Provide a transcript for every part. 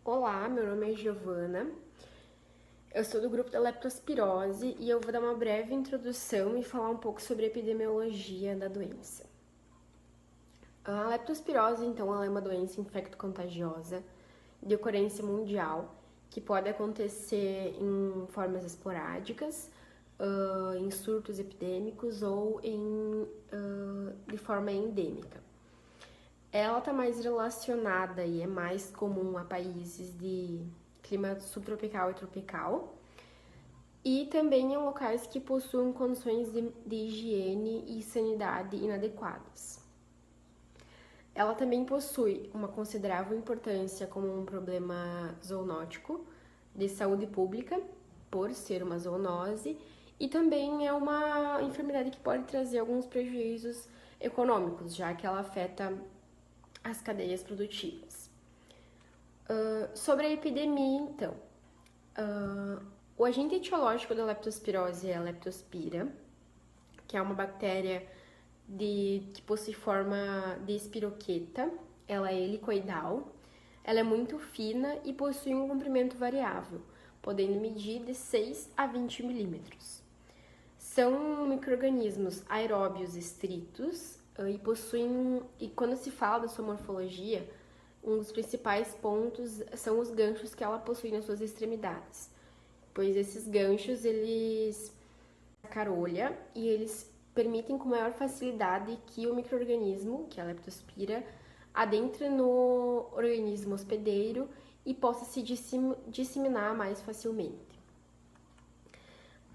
Olá, meu nome é Giovana, eu sou do grupo da leptospirose e eu vou dar uma breve introdução e falar um pouco sobre a epidemiologia da doença. A leptospirose, então, ela é uma doença infecto-contagiosa de ocorrência mundial que pode acontecer em formas esporádicas, em surtos epidêmicos ou de forma endêmica. Ela está mais relacionada e é mais comum a países de clima subtropical e tropical, e também em locais que possuem condições de higiene e sanidade inadequadas. Ela também possui uma considerável importância como um problema zoonótico de saúde pública, por ser uma zoonose, e também é uma enfermidade que pode trazer alguns prejuízos econômicos, já que ela afeta as cadeias produtivas. Sobre a epidemia, então, o agente etiológico da leptospirose é a leptospira, que é uma bactéria que possui forma de espiroqueta, ela é helicoidal, ela é muito fina e possui um comprimento variável, podendo medir de 6 a 20 milímetros. São micro-organismos aeróbios estritos e quando se fala da sua morfologia, um dos principais pontos são os ganchos que ela possui nas suas extremidades, pois esses ganchos, eles carolha e eles permitem com maior facilidade que o micro-organismo, que é a leptospira, adentre no organismo hospedeiro e possa se disseminar mais facilmente.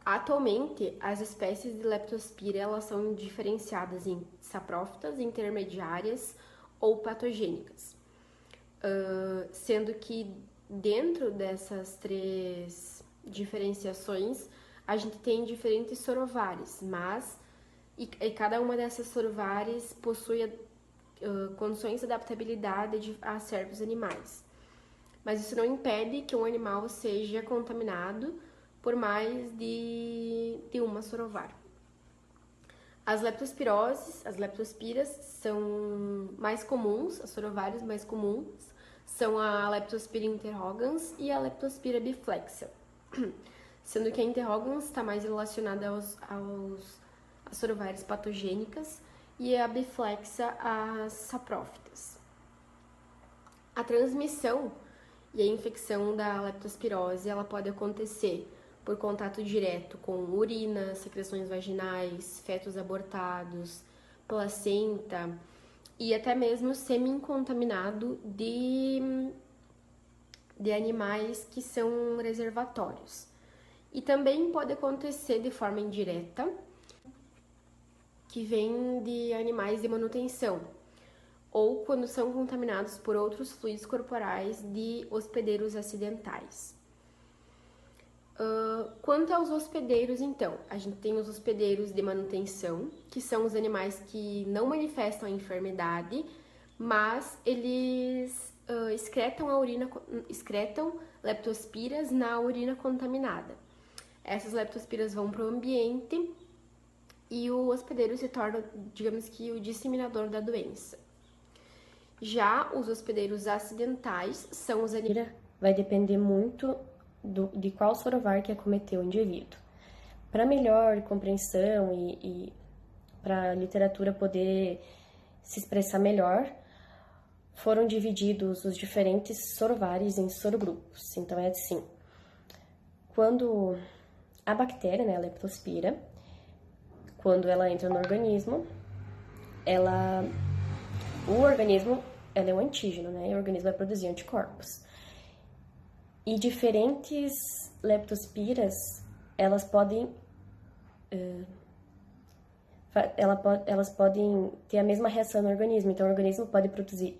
Atualmente, as espécies de leptospira elas são diferenciadas em saprófitas, intermediárias ou patogênicas, sendo que dentro dessas três diferenciações a gente tem diferentes sorovares, e cada uma dessas sorovares possui condições de adaptabilidade a certos animais. Mas isso não impede que um animal seja contaminado por mais de uma sorovar. As leptospiras são mais comuns, as sorovárias mais comuns são a Leptospira interrogans e a Leptospira biflexa, sendo que a interrogans está mais relacionada às sorovárias patogênicas e a biflexa às saprófitas. A transmissão e a infecção da leptospirose ela pode acontecer por contato direto com urina, secreções vaginais, fetos abortados, placenta e até mesmo sêmen contaminado de animais que são reservatórios. E também pode acontecer de forma indireta, que vem de animais de manutenção, ou quando são contaminados por outros fluidos corporais de hospedeiros acidentais. Quanto aos hospedeiros, então, a gente tem os hospedeiros de manutenção, que são os animais que não manifestam a enfermidade, mas eles excretam leptospiras na urina contaminada. Essas leptospiras vão para o ambiente e o hospedeiro se torna, digamos que, o disseminador da doença. Já os hospedeiros acidentais são os animais. Vai depender muito de qual sorovar que acometeu o indivíduo. Para melhor compreensão e para a literatura poder se expressar melhor, foram divididos os diferentes sorovares em sorogrupos. Então, é assim, quando a bactéria, né, a leptospira, quando ela entra no organismo, o organismo é um antígeno, né, e o organismo vai produzir anticorpos. E diferentes leptospiras, elas podem ter a mesma reação no organismo. Então, o organismo pode produzir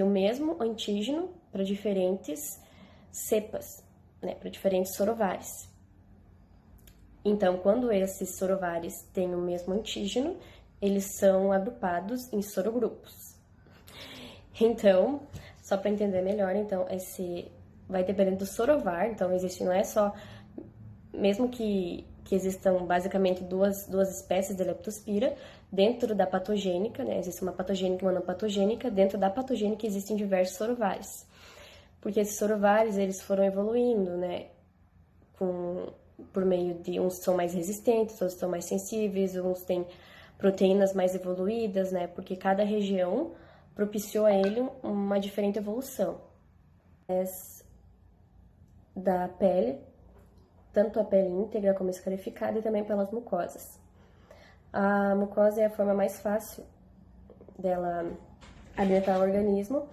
o mesmo antígeno para diferentes cepas, né, para diferentes sorovares. Então, quando esses sorovares têm o mesmo antígeno, eles são agrupados em sorogrupos. Então, só para entender melhor, então, vai dependendo do sorovar, então não é só, mesmo que existam basicamente duas espécies de leptospira, dentro da patogênica, né, existe uma patogênica e uma não patogênica, dentro da patogênica existem diversos sorovares. porque esses sorovares, eles foram evoluindo, né, por meio de, uns são mais resistentes, outros são mais sensíveis, uns têm proteínas mais evoluídas, né, porque cada região propiciou a ele uma diferente evolução. Da pele, tanto a pele íntegra como escarificada e também pelas mucosas. A mucosa é a forma mais fácil dela alimentar o organismo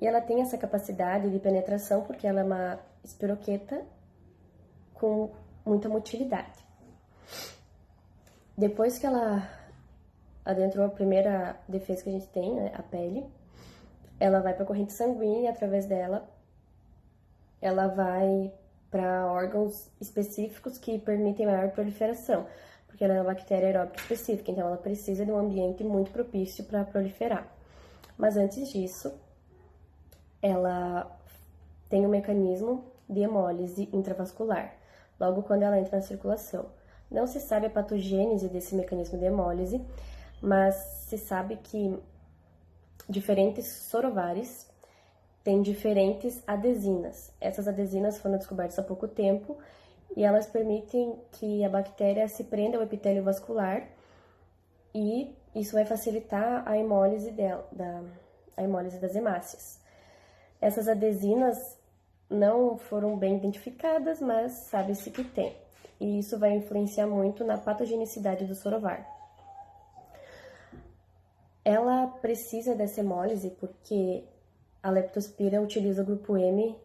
e ela tem essa capacidade de penetração porque ela é uma espiroqueta com muita motilidade. Depois que ela adentrou a primeira defesa que a gente tem, né, a pele, ela vai para a corrente sanguínea e através dela ela vai para órgãos específicos que permitem maior proliferação, porque ela é uma bactéria aeróbica específica, então ela precisa de um ambiente muito propício para proliferar. Mas antes disso, ela tem um mecanismo de hemólise intravascular, logo quando ela entra na circulação. Não se sabe a patogênese desse mecanismo de hemólise, mas se sabe que diferentes sorovares têm diferentes adesinas. Essas adesinas foram descobertas há pouco tempo e elas permitem que a bactéria se prenda ao epitélio vascular e isso vai facilitar a hemólise a hemólise das hemácias. Essas adesinas não foram bem identificadas, mas sabe-se que tem. E isso vai influenciar muito na patogenicidade do sorovar. Ela precisa dessa hemólise porque a leptospira utiliza o grupo M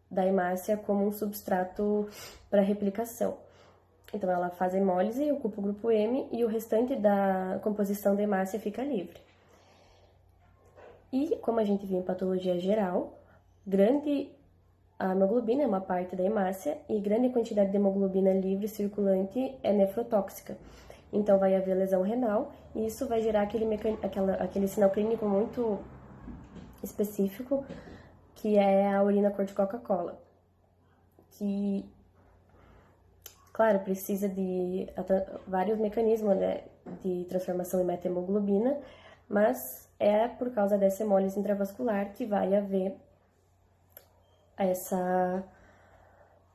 da hemácia como um substrato para replicação. Então, ela faz a hemólise, ocupa o grupo M e o restante da composição da hemácia fica livre. E, como a gente viu em patologia geral, a hemoglobina é uma parte da hemácia e grande quantidade de hemoglobina livre circulante é nefrotóxica. Então, vai haver lesão renal e isso vai gerar aquele sinal clínico muito específico, que é a urina cor de Coca-Cola. Que, claro, precisa de vários mecanismos, né, de transformação em metahemoglobina, mas é por causa dessa hemólise intravascular que vai haver essa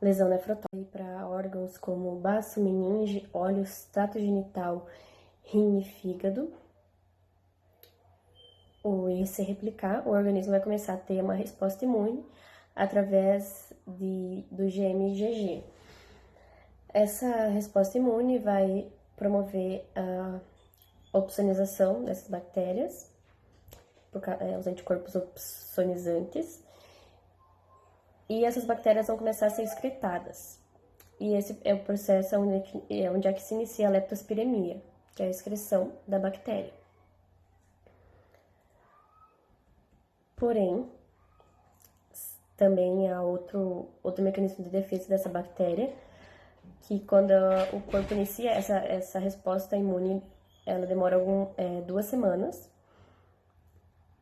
lesão nefrotóxica para órgãos como baço, meninge, olhos, trato genital, rim e fígado. E se replicar, o organismo vai começar a ter uma resposta imune através do GM-IgG. Essa resposta imune vai promover a opsonização dessas bactérias, os anticorpos opsonizantes, e essas bactérias vão começar a ser excretadas. E esse é o processo onde é que se inicia a leptospiremia, que é a excreção da bactéria. Porém, também há outro mecanismo de defesa dessa bactéria, que quando o corpo inicia essa resposta imune, ela demora 2 semanas,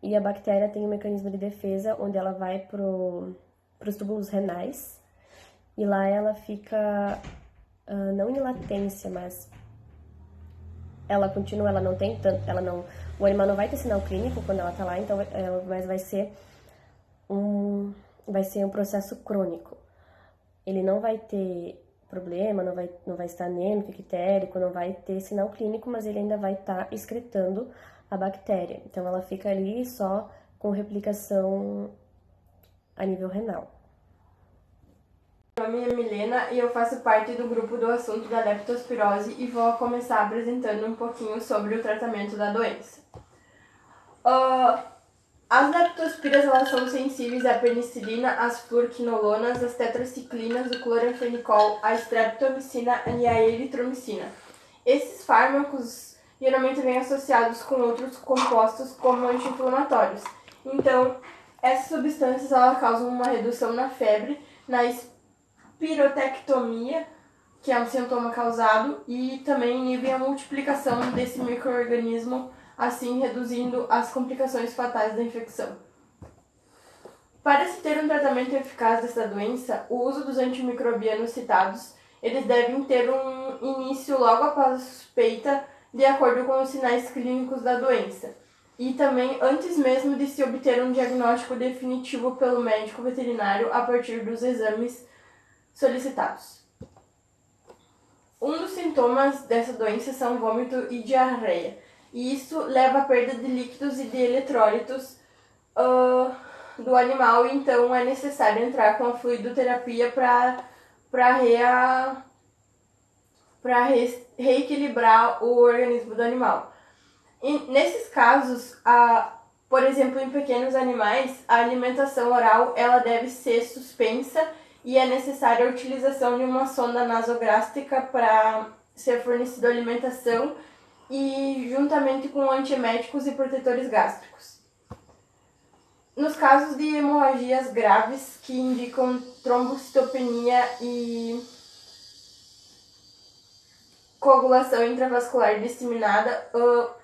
e a bactéria tem um mecanismo de defesa onde ela vai para os túbulos renais, e lá ela fica, não em latência, mas ela continua, ela não tem tanto, o animal não vai ter sinal clínico quando ela tá lá, então, mas vai ser um processo crônico. Ele não vai ter problema, não vai estar anêmico, ictérico, não vai ter sinal clínico, mas ele ainda vai estar excretando a bactéria. Então, ela fica ali só com replicação a nível renal. Meu nome é Milena e eu faço parte do grupo do assunto da leptospirose e vou começar apresentando um pouquinho sobre o tratamento da doença. As leptospiras elas são sensíveis à penicilina, às fluoroquinolonas, às tetraciclinas, o cloranfenicol, à streptomicina e à eritromicina. Esses fármacos geralmente vêm associados com outros compostos como anti-inflamatórios. Então, essas substâncias elas causam uma redução na febre, na espirotectomia, que é um sintoma causado, e também inibem a multiplicação desse micro-organismo, assim reduzindo as complicações fatais da infecção. Para se ter um tratamento eficaz dessa doença, o uso dos antimicrobianos citados, eles devem ter um início logo após a suspeita, de acordo com os sinais clínicos da doença. e também antes mesmo de se obter um diagnóstico definitivo pelo médico veterinário a partir dos exames solicitados. Um dos sintomas dessa doença são vômito e diarreia, e isso leva à perda de líquidos e de eletrólitos do animal, então é necessário entrar com a fluidoterapia para reequilibrar o organismo do animal. E nesses casos, por exemplo, em pequenos animais, a alimentação oral ela deve ser suspensa e é necessária a utilização de uma sonda nasogástrica para ser fornecida alimentação e juntamente com antieméticos e protetores gástricos. Nos casos de hemorragias graves que indicam trombocitopenia e coagulação intravascular disseminada,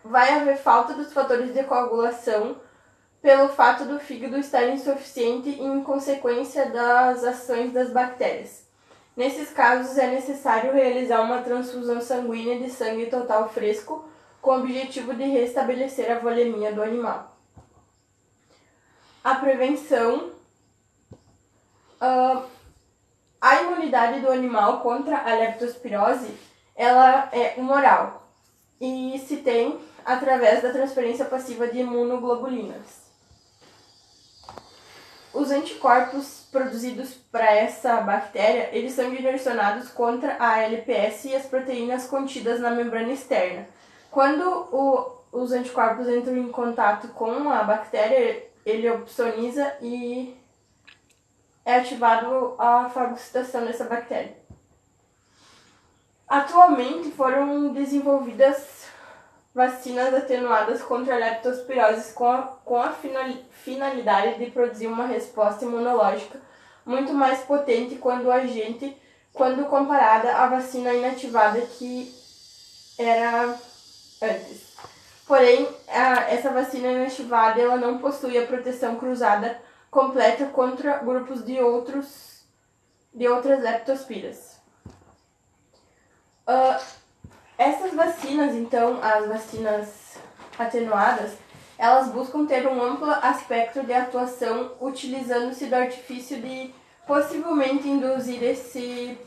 vai haver falta dos fatores de coagulação pelo fato do fígado estar insuficiente em consequência das ações das bactérias. Nesses casos, é necessário realizar uma transfusão sanguínea de sangue total fresco com o objetivo de restabelecer a volemia do animal. A prevenção. A imunidade do animal contra a leptospirose ela é humoral e se tem através da transferência passiva de imunoglobulinas. Os anticorpos produzidos para essa bactéria, eles são direcionados contra a LPS e as proteínas contidas na membrana externa. Quando os anticorpos entram em contato com a bactéria, ele opsoniza e é ativado a fagocitação dessa bactéria. Atualmente foram desenvolvidas vacinas atenuadas contra a leptospirose com a finalidade de produzir uma resposta imunológica muito mais potente quando comparada à vacina inativada que era antes. Porém, essa vacina inativada ela não possui a proteção cruzada completa contra grupos de outras leptospiras. Essas vacinas, então, as vacinas atenuadas, elas buscam ter um amplo aspecto de atuação utilizando-se do artifício de possivelmente induzir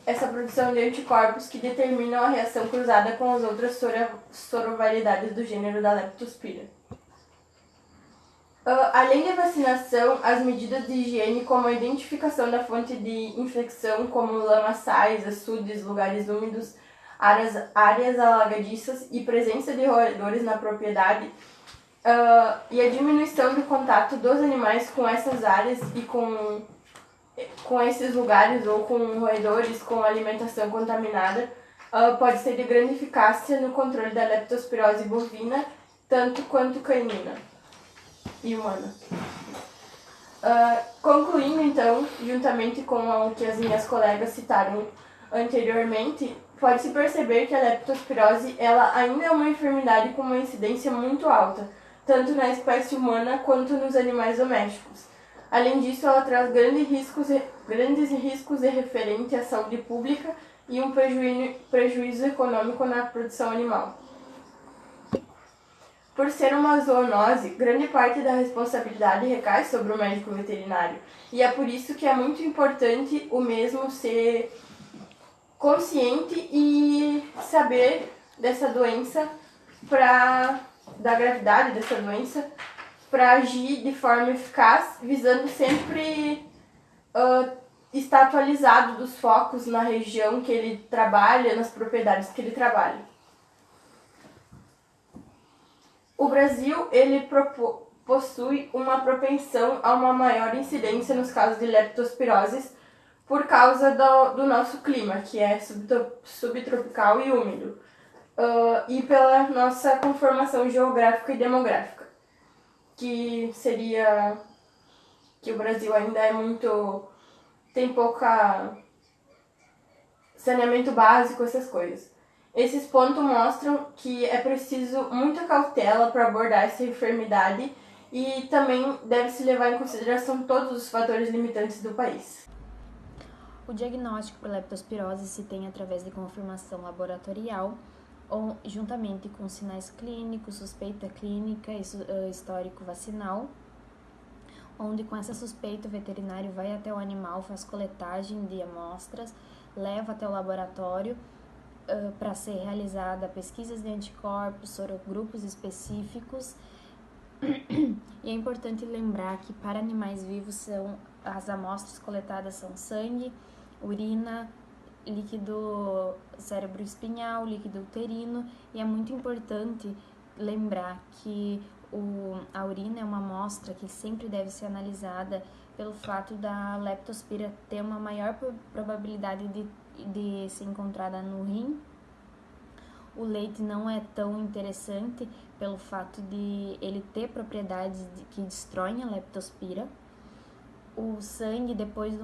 essa produção de anticorpos que determinam a reação cruzada com as outras sorovariedades do gênero da Leptospira. Além da vacinação, as medidas de higiene, como a identificação da fonte de infecção, como lamaçais, açudes, lugares úmidos, áreas alagadiças e presença de roedores na propriedade, e a diminuição do contato dos animais com essas áreas e com esses lugares ou com roedores com alimentação contaminada pode ser de grande eficácia no controle da leptospirose bovina, tanto quanto canina e humana. Concluindo, então, juntamente com o que as minhas colegas citaram anteriormente, pode-se perceber que a leptospirose ela ainda é uma enfermidade com uma incidência muito alta, tanto na espécie humana quanto nos animais domésticos. Além disso, ela traz grandes riscos referentes à saúde pública e um prejuízo econômico na produção animal. Por ser uma zoonose, grande parte da responsabilidade recai sobre o médico veterinário, e é por isso que é muito importante o mesmo ser consciente e saber dessa doença, da gravidade dessa doença, para agir de forma eficaz, visando sempre estar atualizado dos focos na região que ele trabalha, nas propriedades que ele trabalha. O Brasil ele possui uma propensão a uma maior incidência nos casos de leptospiroses por causa do nosso clima, que é subtropical e úmido, e pela nossa conformação geográfica e demográfica, que seria que o Brasil ainda tem pouca saneamento básico, essas coisas. Esses pontos mostram que é preciso muita cautela para abordar essa enfermidade e também deve-se levar em consideração todos os fatores limitantes do país. O diagnóstico por leptospirose se tem através de confirmação laboratorial ou juntamente com sinais clínicos, suspeita clínica e histórico vacinal, onde com essa suspeita o veterinário vai até o animal, faz coletagem de amostras, leva até o laboratório para ser realizada pesquisas de anticorpos, sorogrupos específicos. E é importante lembrar que para animais vivos as amostras coletadas são sangue, urina, líquido cerebroespinhal, líquido uterino, e é muito importante lembrar que a urina é uma amostra que sempre deve ser analisada pelo fato da leptospira ter uma maior probabilidade de ser encontrada no rim. O leite não é tão interessante pelo fato de ele ter propriedades que destroem a leptospira. O sangue, depois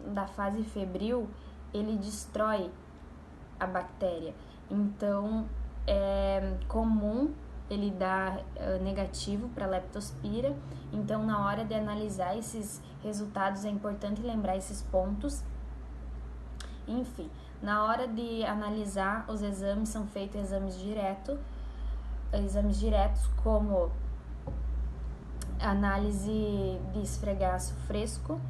da fase febril, ele destrói a bactéria. Então, é comum ele dar negativo para a leptospira. Então, na hora de analisar esses resultados, é importante lembrar esses pontos. Enfim, na hora de analisar os exames, são feitos exames diretos, como análise de esfregaço fresco,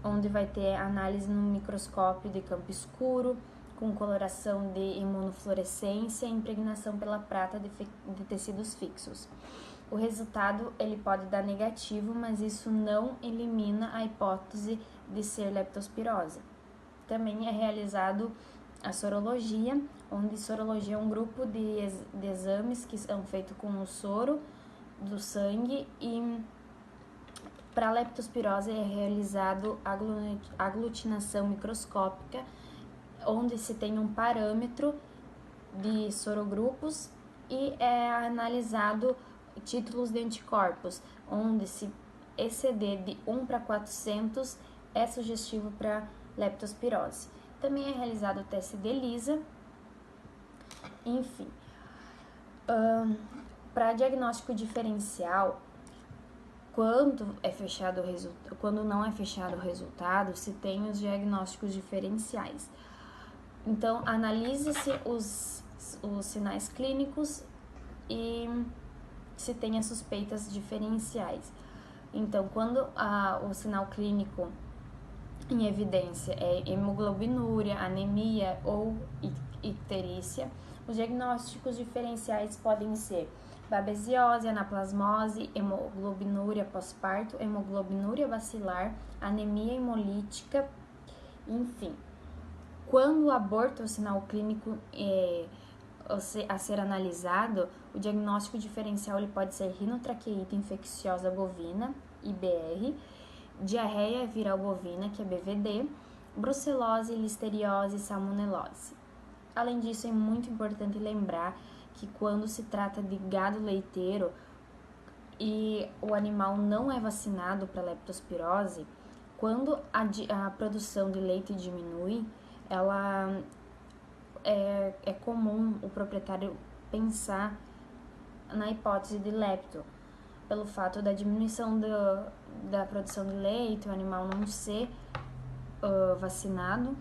onde vai ter análise no microscópio de campo escuro, com coloração de imunofluorescência e impregnação pela prata de tecidos fixos. O resultado ele pode dar negativo, mas isso não elimina a hipótese de ser leptospirose. Também é realizado a sorologia, onde sorologia é um grupo de exames que são feitos com o soro do sangue, e para a leptospirose é realizado aglutinação microscópica, onde se tem um parâmetro de sorogrupos e é analisado títulos de anticorpos, onde se exceder de 1/400 é sugestivo para leptospirose. Também é realizado o teste de ELISA. Enfim, para diagnóstico diferencial, quando não é fechado o resultado, se tem os diagnósticos diferenciais. Então, analise-se os sinais clínicos e se tem as suspeitas diferenciais. Então, quando o sinal clínico em evidência é hemoglobinúria, anemia ou icterícia, os diagnósticos diferenciais podem ser babesiose, anaplasmose, hemoglobinúria pós-parto, hemoglobinúria bacilar, anemia hemolítica, enfim. Quando o aborto é o sinal clínico a ser analisado, o diagnóstico diferencial ele pode ser rinotraqueite infecciosa bovina, IBR, diarreia viral bovina, que é BVD, brucelose, listeriose e salmonelose. Além disso, é muito importante lembrar que quando se trata de gado leiteiro e o animal não é vacinado para leptospirose, quando a produção de leite diminui, é comum o proprietário pensar na hipótese de lepto, pelo fato da diminuição da produção de leite, o animal não ser vacinado.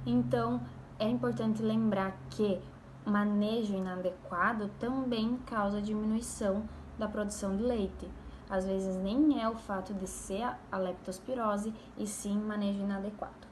Então, é importante lembrar que manejo inadequado também causa diminuição da produção de leite. Às vezes nem é o fato de ser a leptospirose, e sim manejo inadequado.